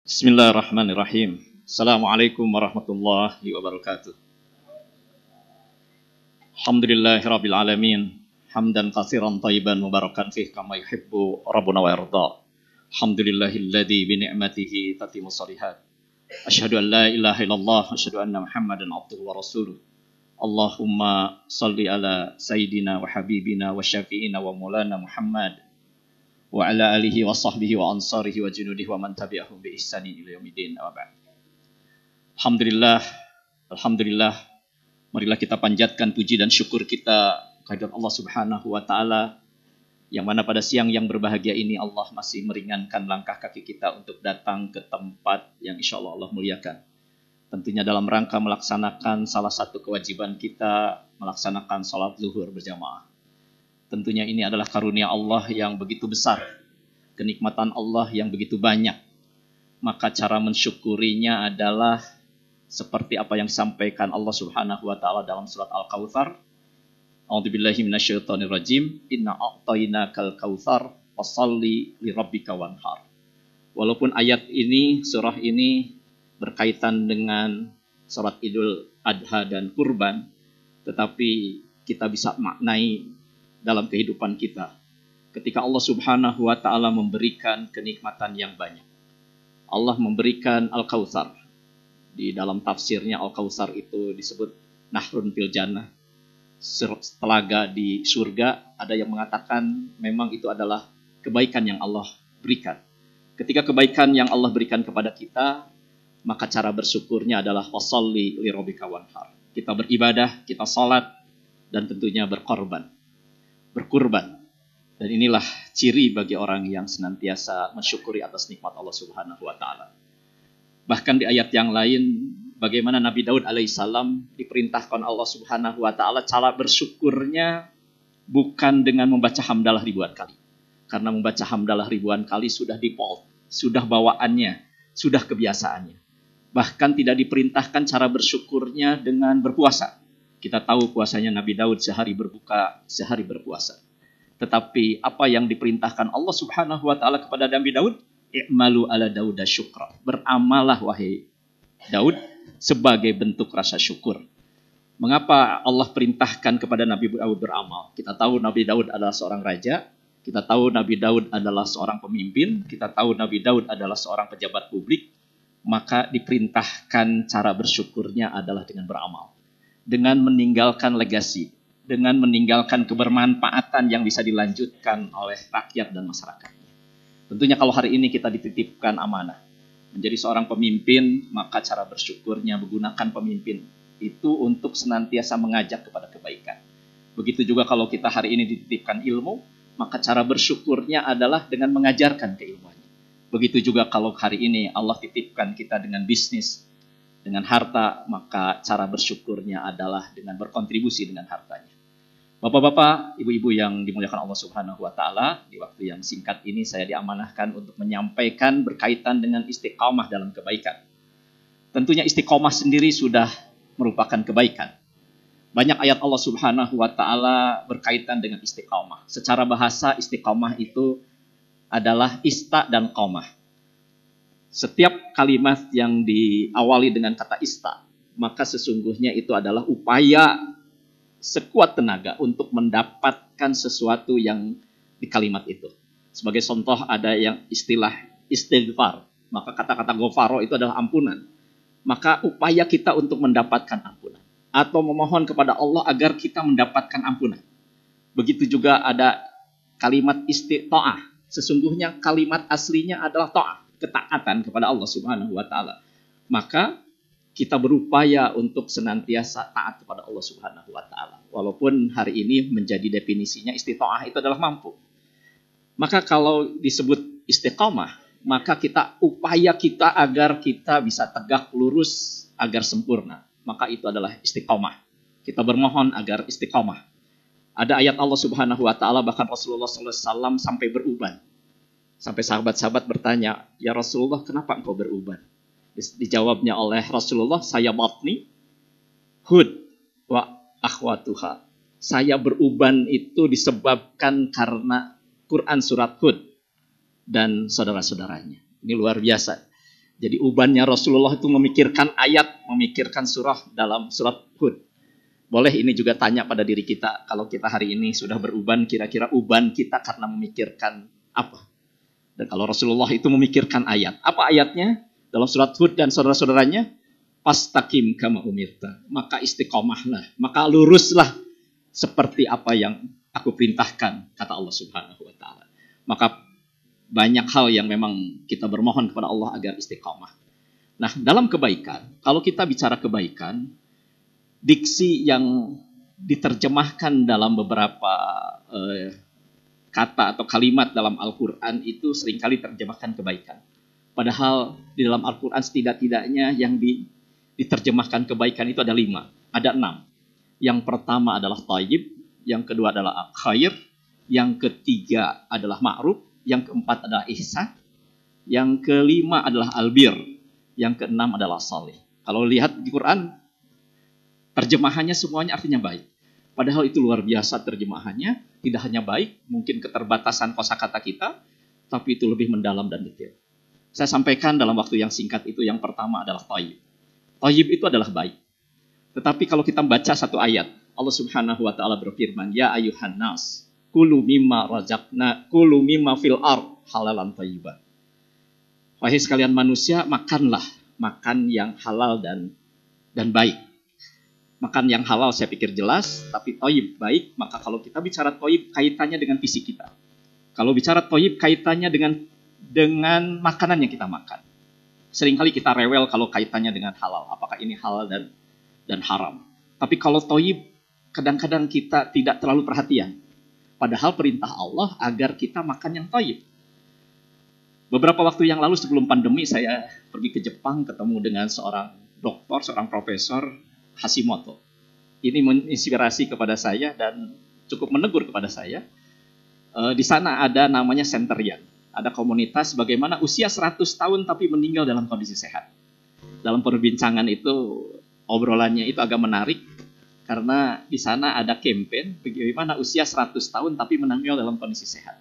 Bismillahirrahmanirrahim. Assalamualaikum warahmatullahi wabarakatuh. Alhamdulillahirabbil alamin. Hamdan katsiran thayyiban mubarakan fih kama yuhibbu rabbuna wa yarda. Alhamdulillahilladzi bi ni'matihi tatimmu shalihat. Asyhadu an la ilaha illallah wa asyhadu anna Muhammadan abduhu wa rasuluh. Allahumma shalli ala sayyidina wa habibina wa syafi'ina wa maulana Muhammad wa ala alihi wa sahbihi wa ansarihi wa junudihi wa man tabi'ahum bi ihsanin ila yaumil wa ba'd. Alhamdulillah, marilah kita panjatkan puji dan syukur kita kehadirat Allah Subhanahu wa taala, yang mana pada siang yang berbahagia ini Allah masih meringankan langkah kaki kita untuk datang ke tempat yang insyaallah Allah muliakan. Tentunya dalam rangka melaksanakan salah satu kewajiban kita, melaksanakan salat zuhur berjamaah. Tentunya ini adalah karunia Allah yang begitu besar, kenikmatan Allah yang begitu banyak. Maka cara mensyukurinya adalah seperti apa yang disampaikan Allah Subhanahu wa taala dalam surat Al-Kautsar. A'udzubillahi minasyaitonirrajim. Inna a'tainakal kautsar fasholli lirabbika wanhar. Walaupun ayat ini, surah ini berkaitan dengan salat Idul Adha dan kurban, tetapi kita bisa maknai dalam kehidupan kita ketika Allah Subhanahu wa taala memberikan kenikmatan yang banyak. Allah memberikan Al-Kautsar. Di dalam tafsirnya Al-Kautsar itu disebut nahrun fil jannah, telaga di surga. Ada yang mengatakan memang itu adalah kebaikan yang Allah berikan. Ketika kebaikan yang Allah berikan kepada kita, maka cara bersyukurnya adalah washolli lirabbika wanhar. Kita beribadah, kita salat, dan tentunya berkurban. Dan inilah ciri bagi orang yang senantiasa mensyukuri atas nikmat Allah Subhanahu wa taala. Bahkan di ayat yang lain, bagaimana Nabi Daud alaihissalam diperintahkan Allah Subhanahu wa taala cara bersyukurnya bukan dengan membaca hamdalah ribuan kali. Karena membaca hamdalah ribuan kali sudah default, sudah bawaannya, sudah kebiasaannya. Bahkan tidak diperintahkan cara bersyukurnya dengan berpuasa. Kita tahu puasanya Nabi Daud sehari berbuka, sehari berpuasa. Tetapi apa yang diperintahkan Allah Subhanahu wa taala kepada Nabi Daud? I'malu ala Dauda syukra. Beramalah wahai Daud sebagai bentuk rasa syukur. Mengapa Allah perintahkan kepada Nabi Daud beramal? Kita tahu Nabi Daud adalah seorang raja. Kita tahu Nabi Daud adalah seorang pemimpin. Kita tahu Nabi Daud adalah seorang pejabat publik. Maka diperintahkan cara bersyukurnya adalah dengan beramal. Dengan meninggalkan legasi, dengan meninggalkan kebermanfaatan yang bisa dilanjutkan oleh rakyat dan masyarakat. Tentunya kalau hari ini kita dititipkan amanah menjadi seorang pemimpin, maka cara bersyukurnya menggunakan pemimpin itu untuk senantiasa mengajak kepada kebaikan. Begitu juga kalau kita hari ini dititipkan ilmu, maka cara bersyukurnya adalah dengan mengajarkan keilmuannya. Begitu juga kalau hari ini Allah titipkan kita dengan bisnis, dengan harta, maka cara bersyukurnya adalah dengan berkontribusi dengan hartanya. Bapak-bapak, ibu-ibu yang dimuliakan Allah Subhanahu wa taala, di waktu yang singkat ini saya diamanahkan untuk menyampaikan berkaitan dengan istiqamah dalam kebaikan. Tentunya istiqamah sendiri sudah merupakan kebaikan. Banyak ayat Allah Subhanahu wa taala berkaitan dengan istiqamah. Secara bahasa istiqamah itu adalah ista dan qamah. Setiap kalimat yang diawali dengan kata ista, maka sesungguhnya itu adalah upaya sekuat tenaga untuk mendapatkan sesuatu yang di kalimat itu. Sebagai contoh ada yang istilah istighfar, maka kata-kata ghafaro itu adalah ampunan. Maka upaya kita untuk mendapatkan ampunan atau memohon kepada Allah agar kita mendapatkan ampunan. Begitu juga ada kalimat istiqa'ah. Sesungguhnya kalimat aslinya adalah ta'ah, ketaatan kepada Allah Subhanahu wa taala. Maka kita berupaya untuk senantiasa taat kepada Allah Subhanahu wa taala. Walaupun hari ini menjadi definisinya istita'ah itu adalah mampu. Maka kalau disebut istiqamah, maka upaya kita agar kita bisa tegak lurus agar sempurna. Maka itu adalah istiqamah. Kita bermohon agar istiqamah. Ada ayat Allah Subhanahu wa taala, bahkan Rasulullah sallallahu alaihi wasallam sampai beruban. Sampai sahabat-sahabat bertanya, "Ya Rasulullah, kenapa engkau beruban?" Dijawabnya oleh Rasulullah, "Saya batni Hud wa akhwatuha." Saya beruban itu disebabkan karena Quran surat Hud dan saudara-saudaranya. Ini luar biasa. Jadi ubannya Rasulullah itu memikirkan ayat, memikirkan surah dalam surat Hud. Boleh ini juga tanya pada diri kita, kalau kita hari ini sudah beruban, kira-kira uban kita karena memikirkan apa? Dan kalau Rasulullah itu memikirkan ayat. Apa ayatnya? Dalam surat Hud dan saudara-saudaranya, fastaqim kama umirta. Maka istiqomahlah, maka luruslah seperti apa yang aku perintahkan, kata Allah Subhanahu wa taala. Maka banyak hal yang memang kita bermohon kepada Allah agar istiqomah. Nah, dalam kebaikan, kalau kita bicara kebaikan, diksi yang diterjemahkan dalam beberapa kata atau kalimat dalam Al-Quran itu seringkali terjemahkan kebaikan. Padahal di dalam Al-Quran setidak-tidaknya yang diterjemahkan kebaikan itu ada 5, ada 6. Yang pertama adalah thayyib, yang kedua adalah khair, yang ketiga adalah ma'ruf, yang keempat adalah ihsan, yang kelima adalah albir, yang keenam adalah salih. Kalau lihat di Quran, terjemahannya semuanya artinya baik. Padahal itu luar biasa terjemahannya, tidak hanya baik, mungkin keterbatasan kosakata kita, tapi itu lebih mendalam dan detail. Saya sampaikan dalam waktu yang singkat itu, yang pertama adalah thayyib. Thayyib itu adalah baik. Tetapi kalau kita baca satu ayat, Allah Subhanahu wa taala berfirman, "Ya ayuhan nas, kulu mimma fil ard halalan thayyiban." Wahai sekalian manusia, makanlah makan yang halal dan baik. Makan yang halal saya pikir jelas, tapi thayyib baik, maka kalau kita bicara thayyib kaitannya dengan fisik kita. Kalau bicara thayyib kaitannya dengan makanan yang kita makan. Seringkali kita rewel kalau kaitannya dengan halal, apakah ini halal dan haram. Tapi kalau thayyib kadang-kadang kita tidak terlalu perhatian. Padahal perintah Allah agar kita makan yang thayyib. Beberapa waktu yang lalu sebelum pandemi saya pergi ke Jepang ketemu dengan seorang dokter, seorang profesor Hashimoto. Ini menginspirasi kepada saya dan cukup menegur kepada saya. Di sana ada namanya Centurion. Ada komunitas bagaimana usia 100 tahun tapi meninggal dalam kondisi sehat. Dalam perbincangan itu, obrolannya itu agak menarik. Karena di sana ada campaign bagaimana usia 100 tahun tapi meninggal dalam kondisi sehat.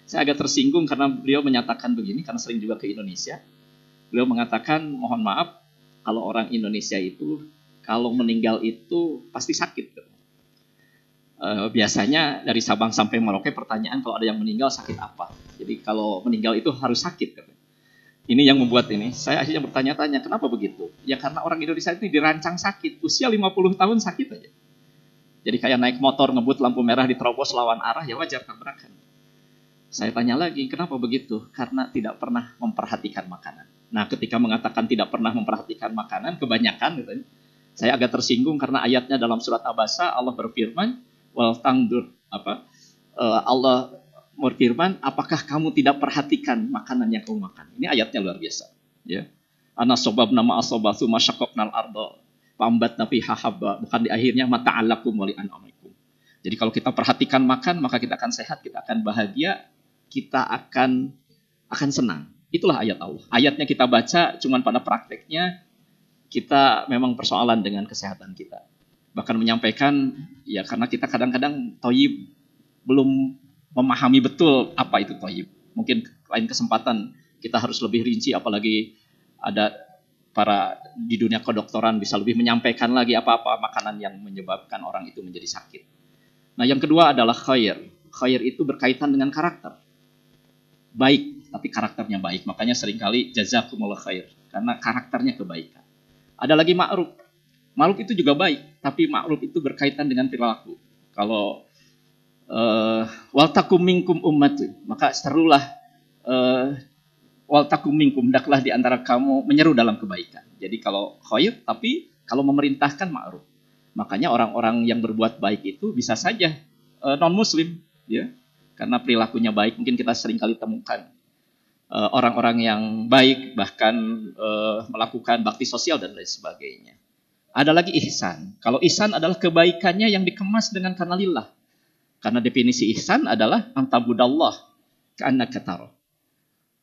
Saya agak tersinggung karena beliau menyatakan begini, karena sering juga ke Indonesia. Beliau mengatakan, mohon maaf, kalau orang Indonesia itu kalau meninggal itu pasti sakit. Biasanya dari Sabang sampai Merauke pertanyaan kalau ada yang meninggal sakit apa. Jadi kalau meninggal itu harus sakit. Ini yang membuat ini. Saya akhirnya bertanya-tanya kenapa begitu. Ya karena orang Indonesia itu dirancang sakit. Usia 50 tahun sakit aja. Jadi kayak naik motor ngebut lampu merah diterobos lawan arah ya wajar tabrakan. Saya tanya lagi kenapa begitu. Karena tidak pernah memperhatikan makanan. Nah ketika mengatakan tidak pernah memperhatikan makanan kebanyakan gitu, saya agak tersinggung karena ayatnya dalam surat Abasa Allah berfirman, Allah berfirman, apakah kamu tidak perhatikan makanan yang kamu makan? Ini ayatnya luar biasa. Ya, ana sobabna ma asobatu masyaqaqnal ardo pambatna fiha habba. Bukan di akhirnya mata'alakum wa li'an'amikum. Jadi kalau kita perhatikan makan, maka kita akan sehat, kita akan bahagia, kita akan senang. Itulah ayat Allah. Ayatnya kita baca, cuman pada prakteknya kita memang persoalan dengan kesehatan kita. Bahkan menyampaikan, ya karena kita kadang-kadang thayyib belum memahami betul apa itu thayyib. Mungkin lain kesempatan kita harus lebih rinci, apalagi ada para di dunia kedokteran bisa lebih menyampaikan lagi apa-apa makanan yang menyebabkan orang itu menjadi sakit. Nah yang kedua adalah khair. Khair itu berkaitan dengan karakter. Baik, tapi karakternya baik. Makanya seringkali jazakumullah khair. Karena karakternya kebaikan. Ada lagi ma'ruf. Ma'ruf itu juga baik, tapi ma'ruf itu berkaitan dengan perilaku. Kalau wal takum minkum ummatu, maka serulah wal takum minkum, hendaklah di antara kamu menyeru dalam kebaikan. Jadi kalau khair, tapi kalau memerintahkan ma'ruf. Makanya orang-orang yang berbuat baik itu bisa saja non-muslim, ya. Karena perilakunya baik. Mungkin kita sering kali temukan orang-orang yang baik, bahkan melakukan bakti sosial dan lain sebagainya. Ada lagi ihsan. Kalau ihsan adalah kebaikannya yang dikemas dengan karena lillah. Karena definisi ihsan adalah antabudallah ka'annaka tara.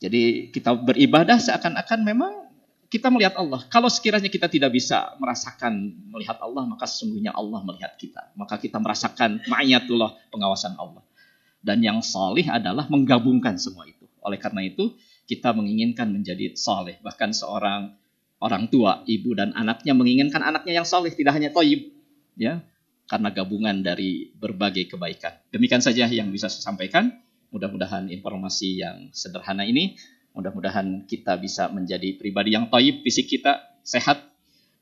Jadi kita beribadah seakan-akan memang kita melihat Allah. Kalau sekiranya kita tidak bisa merasakan melihat Allah, maka sesungguhnya Allah melihat kita. Maka kita merasakan ma'iyatullah, pengawasan Allah. Dan yang salih adalah menggabungkan semua itu. Oleh karena itu, kita menginginkan menjadi soleh. Bahkan seorang orang tua, ibu dan anaknya menginginkan anaknya yang soleh, tidak hanya toyib, ya, karena gabungan dari berbagai kebaikan. Demikian saja yang bisa saya sampaikan. Mudah-mudahan informasi yang sederhana ini, mudah-mudahan kita bisa menjadi pribadi yang toyib, fisik kita sehat,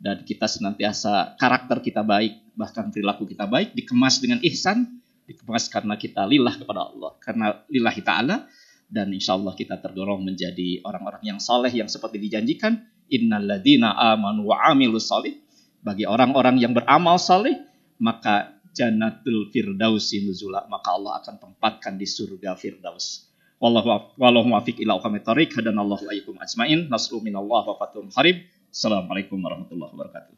dan kita senantiasa karakter kita baik, bahkan perilaku kita baik, dikemas dengan ihsan, dikemas karena kita lillah kepada Allah, karena lillahi ta'ala, dan insya Allah kita terdorong menjadi orang-orang yang saleh yang seperti dijanjikan, innalladzina amanu wa amilus salih, bagi orang-orang yang beramal saleh, maka Jannatul Firdausi nuzula, maka Allah akan tempatkan di surga Firdaus. Wallahu muwaffiq ila aqwamit thoriq, hadanallahu wa iyyakum ajmain. Nasrun minallah wa fathun qarib. Assalamualaikum warahmatullahi wabarakatuh.